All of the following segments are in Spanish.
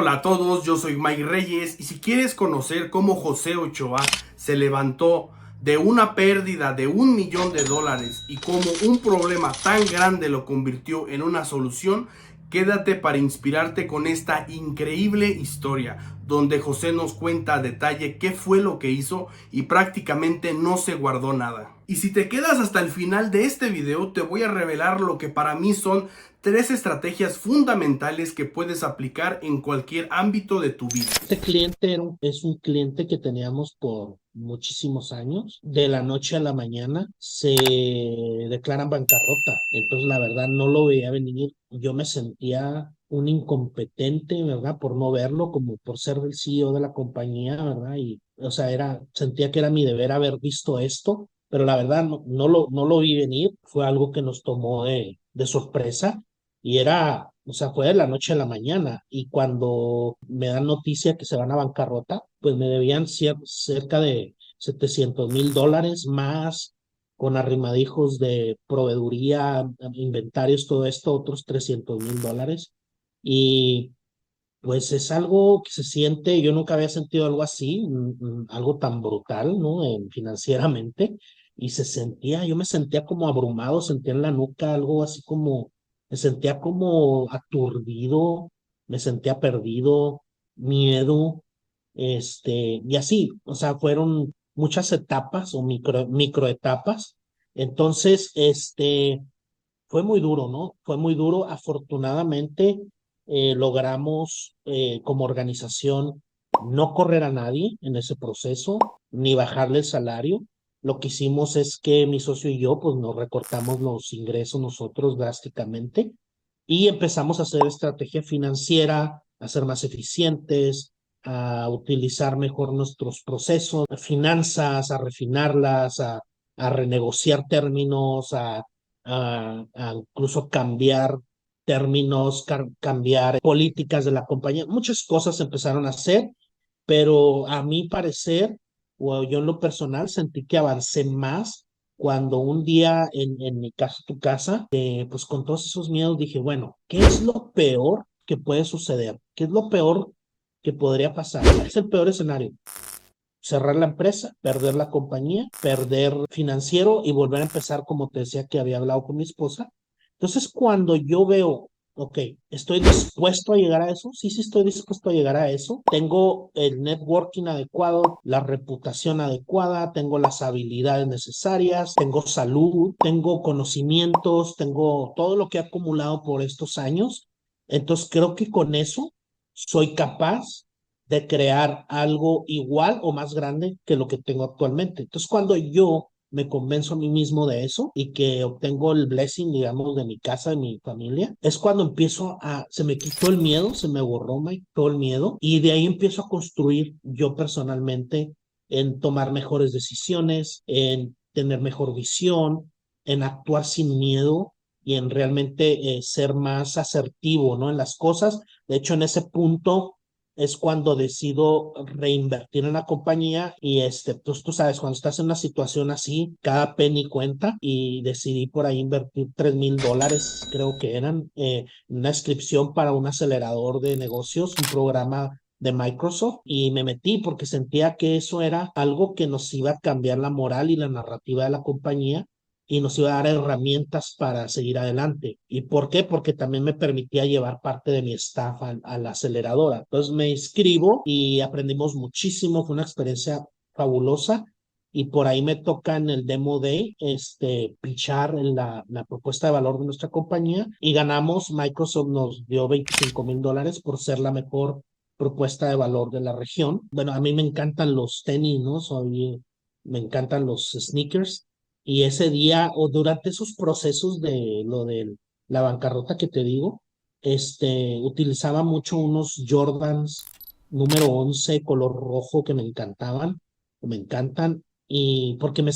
Hola a todos, yo soy Mike Reyes y si quieres conocer cómo José Ochoa se levantó de una pérdida de $1 millón y cómo un problema tan grande lo convirtió en una solución, quédate para inspirarte con esta increíble historia donde José nos cuenta a detalle qué fue lo que hizo y prácticamente no se guardó nada. Y si te quedas hasta el final de este video, te voy a revelar lo que para mí son 3 estrategias fundamentales que puedes aplicar en cualquier ámbito de tu vida. Este cliente es un cliente que teníamos por muchísimos años. De la noche a la mañana se declaran bancarrota. Entonces, la verdad, no lo veía venir. Yo me sentía un incompetente, ¿verdad? Por no verlo, como por ser el CEO de la compañía, ¿verdad? Y, o sea, sentía que era mi deber haber visto esto, pero la verdad no lo vi venir. Fue algo que nos tomó de sorpresa y o sea, fue de la noche a la mañana. Y cuando me dan noticia que se van a bancarrota, pues me debían cerca de $700,000 más, con arrimadijos de proveeduría, inventarios, todo esto, otros $300,000. Y pues es algo que se siente, yo nunca había sentido algo así, algo tan brutal, ¿no? Financieramente. Y yo me sentía como abrumado, sentía en la nuca algo así como, me sentía como aturdido, me sentía perdido, miedo, y así, o sea, fueron muchas etapas o microetapas. Entonces, fue muy duro, ¿no? Fue muy duro. Afortunadamente, logramos como organización no correr a nadie en ese proceso, ni bajarle el salario. Lo que hicimos es que mi socio y yo, pues nos recortamos los ingresos nosotros drásticamente y empezamos a hacer estrategia financiera, a ser más eficientes, a utilizar mejor nuestros procesos, finanzas, a refinarlas, a renegociar términos, a incluso cambiar términos, cambiar políticas de la compañía. Muchas cosas empezaron a hacer, pero a mi parecer, o yo en lo personal, sentí que avancé más cuando un día en mi casa, tu casa, pues con todos esos miedos dije, bueno, ¿qué es lo peor que puede suceder? ¿Qué es lo peor que podría pasar? ¿Cuál es el peor escenario? Cerrar la empresa, perder la compañía, perder financiero y volver a empezar, como te decía que había hablado con mi esposa. Entonces, cuando yo veo, ok, ¿estoy dispuesto a llegar a eso? Sí, sí estoy dispuesto a llegar a eso. Tengo el networking adecuado, la reputación adecuada, tengo las habilidades necesarias, tengo salud, tengo conocimientos, tengo todo lo que he acumulado por estos años. Entonces, creo que con eso soy capaz de crear algo igual o más grande que lo que tengo actualmente. Entonces, cuando yo me convenzo a mí mismo de eso y que obtengo el blessing, digamos, de mi casa, de mi familia, es cuando se me quitó el miedo, se me borró todo el miedo y de ahí empiezo a construir yo personalmente en tomar mejores decisiones, en tener mejor visión, en actuar sin miedo y en realmente ser más asertivo, ¿no? En las cosas. De hecho, en ese punto es cuando decido reinvertir en la compañía y pues tú sabes, cuando estás en una situación así, cada penny cuenta y decidí por ahí invertir $3,000, creo que eran, una inscripción para un acelerador de negocios, un programa de Microsoft y me metí porque sentía que eso era algo que nos iba a cambiar la moral y la narrativa de la compañía y nos iba a dar herramientas para seguir adelante. ¿Y por qué? Porque también me permitía llevar parte de mi staff a la aceleradora. Entonces me inscribo y aprendimos muchísimo, fue una experiencia fabulosa y por ahí me toca en el Demo Day pichar en la propuesta de valor de nuestra compañía y ganamos. Microsoft nos dio $25,000 por ser la mejor propuesta de valor de la región. Bueno, a mí me encantan los tenis, ¿no? Me encantan los sneakers y ese día o durante esos procesos de lo de la bancarrota que te digo, utilizaba mucho unos Jordans número 11 color rojo que me encantaban, o me encantan, y porque me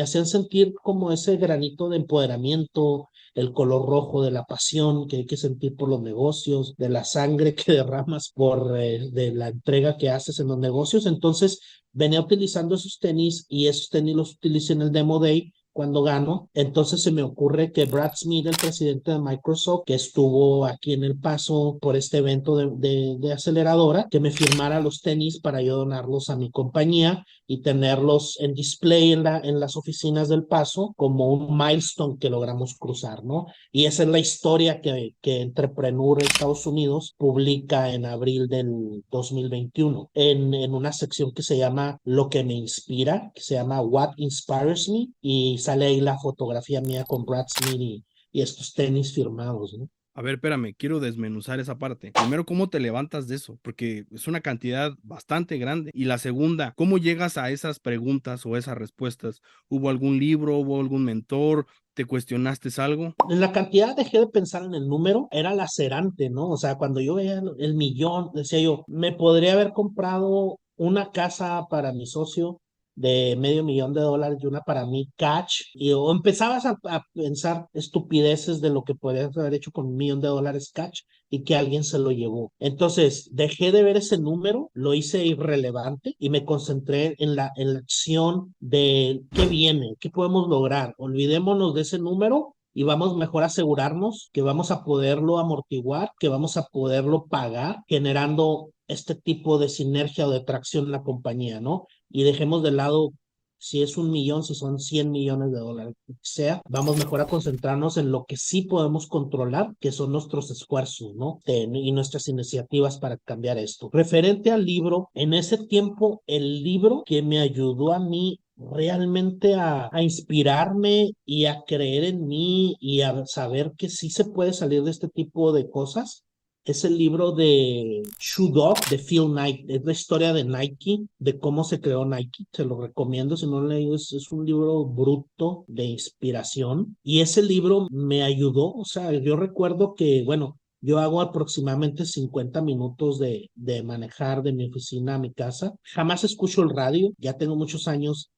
hacían sentir como ese granito de empoderamiento, el color rojo de la pasión que hay que sentir por los negocios, de la sangre que derramas de la entrega que haces en los negocios. Entonces, venía utilizando esos tenis y esos tenis los utilicé en el Demo Day cuando gano. Entonces se me ocurre que Brad Smith, el presidente de Microsoft, que estuvo aquí en El Paso por este evento de aceleradora, que me firmara los tenis para yo donarlos a mi compañía y tenerlos en display en las oficinas del Paso como un milestone que logramos cruzar, ¿no? Y esa es la historia que Entrepreneur Estados Unidos publica en abril del 2021 en una sección que se llama Lo que me inspira, que se llama What Inspires Me, y sale ahí la fotografía mía con Brad Smith y estos tenis firmados, ¿no? A ver, espérame, quiero desmenuzar esa parte. Primero, ¿cómo te levantas de eso? Porque es una cantidad bastante grande. Y la segunda, ¿cómo llegas a esas preguntas o esas respuestas? ¿Hubo algún libro? ¿Hubo algún mentor? ¿Te cuestionaste algo? En la cantidad dejé de pensar en el número, era lacerante, ¿no? O sea, cuando yo veía el millón, decía yo, me podría haber comprado una casa para mi socio de $500,000 y una para mí cash, y o empezabas a pensar estupideces de lo que podrías haber hecho con $1,000,000 cash y que alguien se lo llevó. Entonces, dejé de ver ese número, lo hice irrelevante y me concentré en la acción de qué viene, qué podemos lograr. Olvidémonos de ese número y vamos mejor a asegurarnos que vamos a poderlo amortiguar, que vamos a poderlo pagar, generando este tipo de sinergia o de tracción en la compañía, ¿no? Y dejemos de lado si es 1 millón, si son $100 millones, lo que sea, vamos mejor a concentrarnos en lo que sí podemos controlar, que son nuestros esfuerzos, ¿no? Y nuestras iniciativas para cambiar esto. Referente al libro, en ese tiempo, el libro que me ayudó a mí realmente a inspirarme y a creer en mí y a saber que sí se puede salir de este tipo de cosas es el libro de Shoe Dog de Phil Knight. Es la historia de Nike, de cómo se creó Nike. Te lo recomiendo si no lo he leído. Es un libro bruto de inspiración. Y ese libro me ayudó. O sea, yo recuerdo que, bueno, yo hago aproximadamente 50 minutos de manejar de mi oficina a mi casa. Jamás escucho el radio. Ya tengo muchos años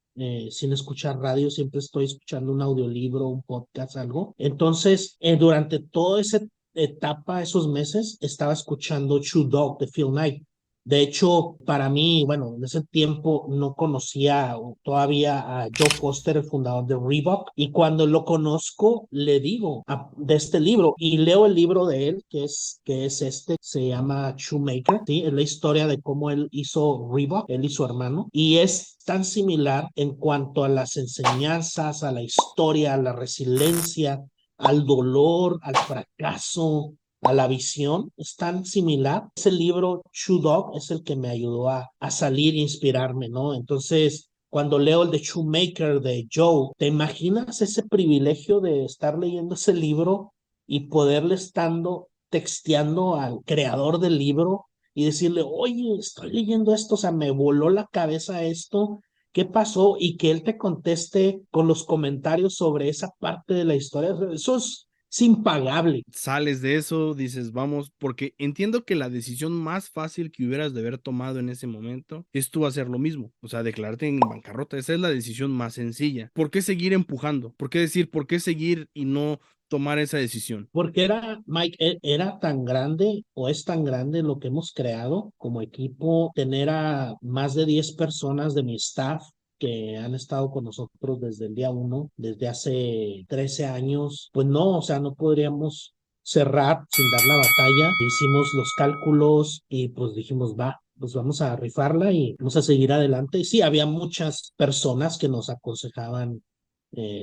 sin escuchar radio, siempre estoy escuchando un audiolibro, un podcast, algo. Entonces, durante todo ese etapa, esos meses, estaba escuchando Shoe Dog de Phil Knight. De hecho, para mí, bueno, en ese tiempo no conocía todavía a Joe Foster, el fundador de Reebok, y cuando lo conozco, le digo de este libro y leo el libro de él, que es este, se llama Shoemaker, ¿sí? Es la historia de cómo él hizo Reebok, él y su hermano, y es tan similar en cuanto a las enseñanzas, a la historia, a la resiliencia, al dolor, al fracaso, a la visión, es tan similar. Ese libro, Shoe Dog, es el que me ayudó a salir e inspirarme, ¿no? Entonces, cuando leo el de Shoemaker de Joe, ¿te imaginas ese privilegio de estar leyendo ese libro y poderle estando texteando al creador del libro y decirle, oye, estoy leyendo esto, o sea, me voló la cabeza esto, qué pasó y que él te conteste con los comentarios sobre esa parte de la historia? Eso es impagable. Sales de eso, dices, vamos, porque entiendo que la decisión más fácil que hubieras de haber tomado en ese momento es tú hacer lo mismo, o sea, declararte en bancarrota. Esa es la decisión más sencilla. ¿Por qué seguir empujando? ¿Por qué decir, por qué seguir y no tomar esa decisión? Porque Mike, era tan grande o es tan grande lo que hemos creado como equipo, tener a más de 10 personas de mi staff que han estado con nosotros desde el día uno, desde hace 13 años, pues no, o sea, no podríamos cerrar sin dar la batalla. Hicimos los cálculos y pues dijimos, va, pues vamos a rifarla y vamos a seguir adelante. Y sí, había muchas personas que nos aconsejaban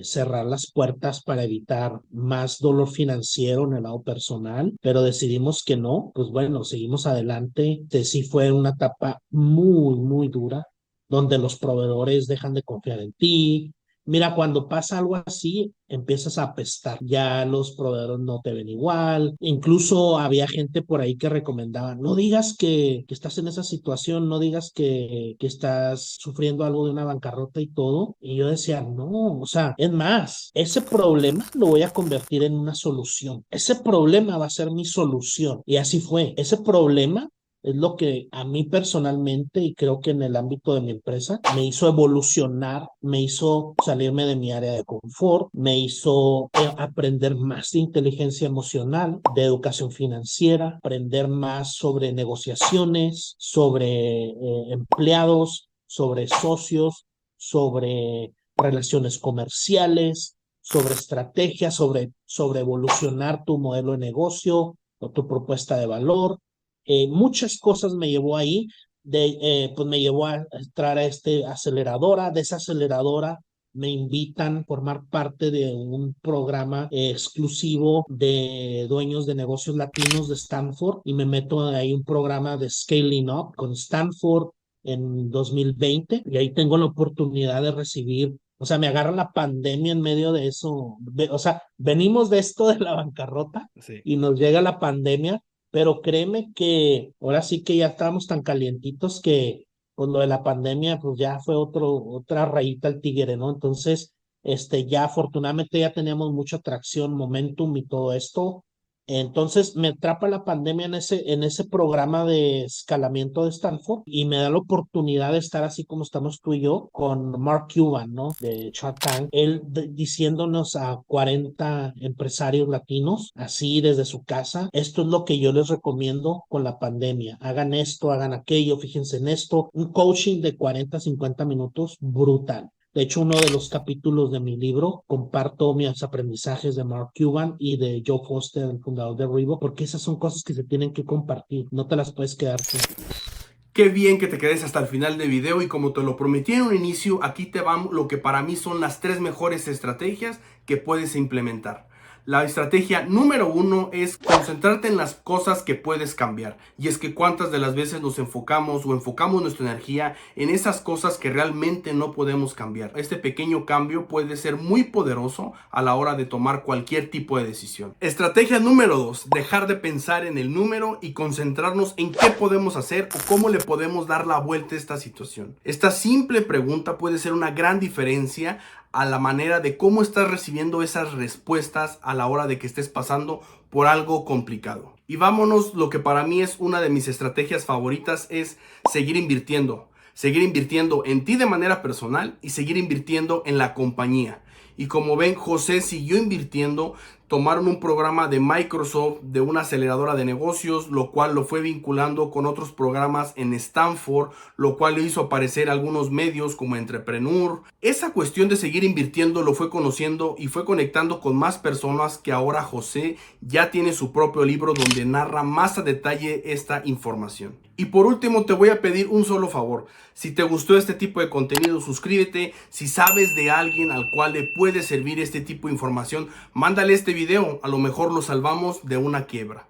cerrar las puertas para evitar más dolor financiero en el lado personal, pero decidimos que no, pues bueno, seguimos adelante. Sí fue una etapa muy, muy dura, donde los proveedores dejan de confiar en ti. Mira, cuando pasa algo así, empiezas a apestar. Ya los proveedores no te ven igual. Incluso había gente por ahí que recomendaba, no digas que estás en esa situación, no digas que estás sufriendo algo de una bancarrota y todo. Y yo decía, no, o sea, es más, ese problema lo voy a convertir en una solución. Ese problema va a ser mi solución. Y así fue. Ese problema es lo que a mí personalmente y creo que en el ámbito de mi empresa me hizo evolucionar, me hizo salirme de mi área de confort, me hizo aprender más de inteligencia emocional, de educación financiera, aprender más sobre negociaciones, sobre empleados, sobre socios, sobre relaciones comerciales, sobre estrategias, sobre evolucionar tu modelo de negocio o tu propuesta de valor. Muchas cosas me llevó ahí, pues me llevó a entrar a aceleradora. De esa aceleradora me invitan a formar parte de un programa exclusivo de dueños de negocios latinos de Stanford, y me meto ahí un programa de Scaling Up con Stanford en 2020, y ahí tengo la oportunidad de recibir, o sea, me agarra la pandemia en medio de eso. O sea, venimos de esto de la bancarrota Sí. y nos llega la pandemia, pero créeme que ahora sí que ya estábamos tan calientitos que pues lo de la pandemia pues ya fue otra rayita al tigre, ¿no? Entonces, ya afortunadamente ya teníamos mucha tracción, momentum y todo esto. Entonces me atrapa la pandemia en ese programa de escalamiento de Stanford, y me da la oportunidad de estar así como estamos tú y yo con Mark Cuban, ¿no? De Shark Tank, él diciéndonos a 40 empresarios latinos, así desde su casa: esto es lo que yo les recomiendo con la pandemia, hagan esto, hagan aquello, fíjense en esto. Un coaching de 40, 50 minutos brutal. De hecho, uno de los capítulos de mi libro comparto mis aprendizajes de Mark Cuban y de Joe Foster, el fundador de Reebok, porque esas son cosas que se tienen que compartir, no te las puedes quedar tú. Qué bien que te quedes hasta el final del video, y como te lo prometí en un inicio, aquí te va lo que para mí son las 3 mejores estrategias que puedes implementar. La estrategia número 1 es concentrarte en las cosas que puedes cambiar. Y es que cuántas de las veces nos enfocamos nuestra energía en esas cosas que realmente no podemos cambiar. Este pequeño cambio puede ser muy poderoso a la hora de tomar cualquier tipo de decisión. Estrategia número 2, dejar de pensar en el número y concentrarnos en qué podemos hacer o cómo le podemos dar la vuelta a esta situación. Esta simple pregunta puede ser una gran diferencia a la manera de cómo estás recibiendo esas respuestas a la hora de que estés pasando por algo complicado. Y vámonos, lo que para mí es una de mis estrategias favoritas es seguir invirtiendo. Seguir invirtiendo en ti de manera personal y seguir invirtiendo en la compañía. Y como ven, José siguió invirtiendo. Tomaron un programa de Microsoft, de una aceleradora de negocios, lo cual lo fue vinculando con otros programas en Stanford, lo cual le hizo aparecer algunos medios como Entrepreneur. Esa cuestión de seguir invirtiendo lo fue conociendo y fue conectando con más personas, que ahora José ya tiene su propio libro donde narra más a detalle esta información. Y por último, te voy a pedir un solo favor. Si te gustó este tipo de contenido, suscríbete. Si sabes de alguien al cual le puede servir este tipo de información, mándale este video. A lo mejor lo salvamos de una quiebra.